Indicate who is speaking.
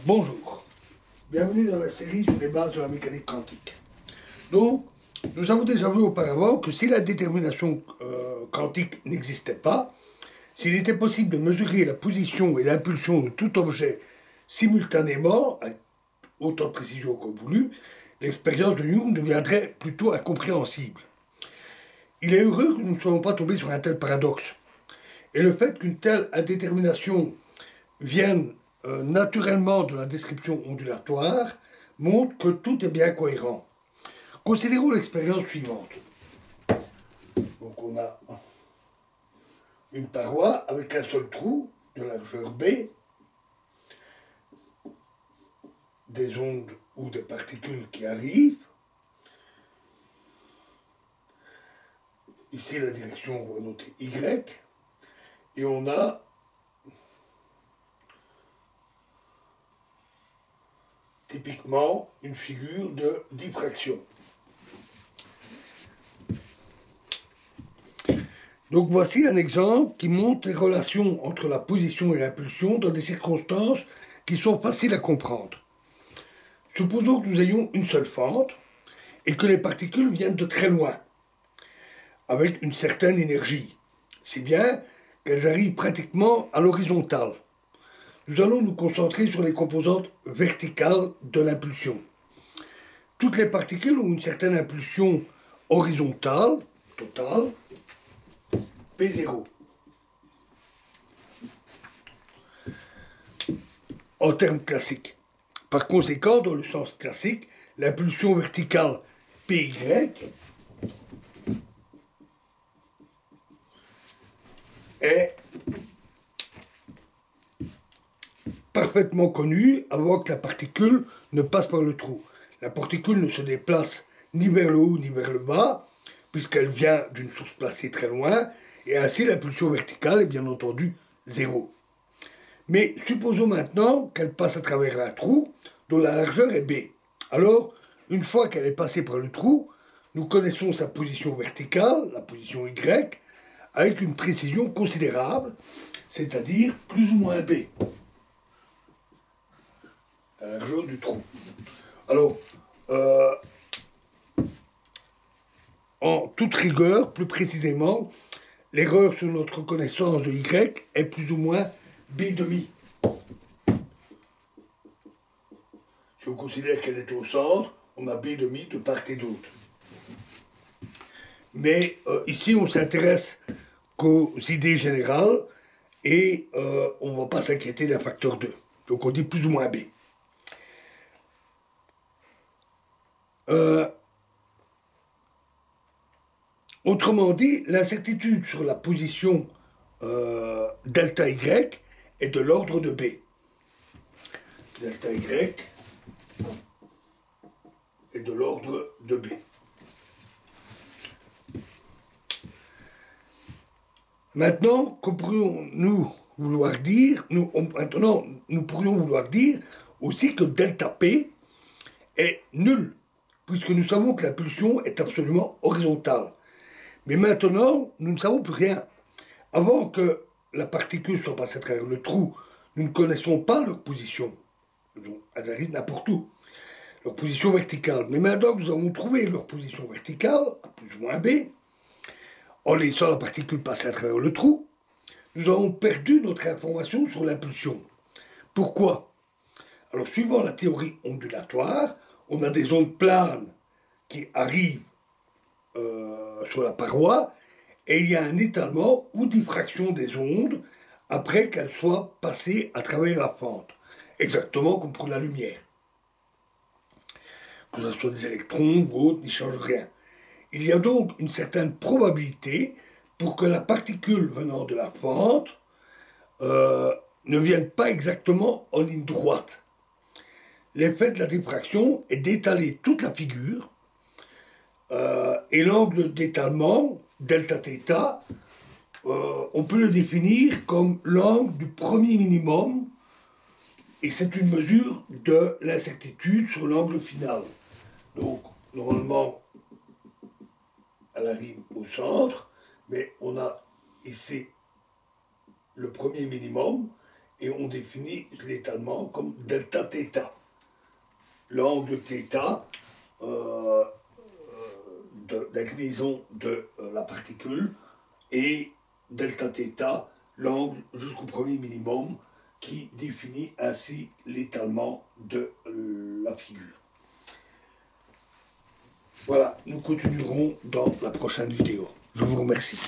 Speaker 1: Bonjour, bienvenue dans la série sur les bases de la mécanique quantique. Donc, nous avons déjà vu auparavant que si la détermination quantique n'existait pas, s'il était possible de mesurer la position et l'impulsion de tout objet simultanément, avec autant de précision qu'on voulut, l'expérience de Young deviendrait plutôt incompréhensible. Il est heureux que nous ne soyons pas tombés sur un tel paradoxe. Et le fait qu'une telle indétermination vienne naturellement de la description ondulatoire montre que tout est bien cohérent. Considérons l'expérience suivante. Donc on a une paroi avec un seul trou de largeur B, des ondes ou des particules qui arrivent. Ici la direction, on va noter Y. Et on a typiquement une figure de diffraction. Donc voici un exemple qui montre les relations entre la position et l'impulsion dans des circonstances qui sont faciles à comprendre. Supposons que nous ayons une seule fente et que les particules viennent de très loin, avec une certaine énergie, si bien qu'elles arrivent pratiquement à l'horizontale. Nous allons nous concentrer sur les composantes verticales de l'impulsion. Toutes les particules ont une certaine impulsion horizontale, totale, P0. En termes classiques. Par conséquent, dans le sens classique, l'impulsion verticale PY est parfaitement connue avant que la particule ne passe par le trou. La particule ne se déplace ni vers le haut ni vers le bas, puisqu'elle vient d'une source placée très loin, et ainsi l'impulsion verticale est bien entendu zéro. Mais supposons maintenant qu'elle passe à travers un trou dont la largeur est B. Alors, une fois qu'elle est passée par le trou, nous connaissons sa position verticale, la position Y, avec une précision considérable, c'est-à-dire plus ou moins B, la largeur du trou. Alors, en toute rigueur, plus précisément, l'erreur sur notre connaissance de Y est plus ou moins B demi. Si on considère qu'elle est au centre, on a B demi de part et d'autre. Mais ici, on s'intéresse qu'aux idées générales et on ne va pas s'inquiéter d'un facteur 2. Donc on dit plus ou moins B. Autrement dit, l'incertitude sur la position delta Y est de l'ordre de B. Delta Y est de l'ordre de B. Maintenant, que pourrions-nous vouloir dire maintenant, nous pourrions vouloir dire aussi que delta P est nul, puisque nous savons que la pulsion est absolument horizontale. Mais maintenant, nous ne savons plus rien. Avant que la particule soit passée à travers le trou, nous ne connaissons pas leur position. Elles arrivent n'importe où. Leur position verticale. Mais maintenant que nous avons trouvé leur position verticale, à plus ou moins B, en laissant la particule passer à travers le trou, nous avons perdu notre information sur l'impulsion. Pourquoi? Alors, suivant la théorie ondulatoire, on a des ondes planes qui arrivent sur la paroi, et il y a un étalement ou diffraction des ondes après qu'elles soient passées à travers la fente. Exactement comme pour la lumière. Que ce soit des électrons ou autres, n'y change rien. Il y a donc une certaine probabilité pour que la particule venant de la fente ne vienne pas exactement en ligne droite. L'effet de la diffraction est d'étaler toute la figure et l'angle d'étalement, delta θ, on peut le définir comme l'angle du premier minimum et c'est une mesure de l'incertitude sur l'angle final. Donc, normalement, elle arrive au centre, mais on a ici le premier minimum et on définit l'étalement comme delta θ. L'angle θ d'inclinaison de la particule et delta θ, l'angle jusqu'au premier minimum qui définit ainsi l'étalement de la figure. Voilà, nous continuerons dans la prochaine vidéo. Je vous remercie.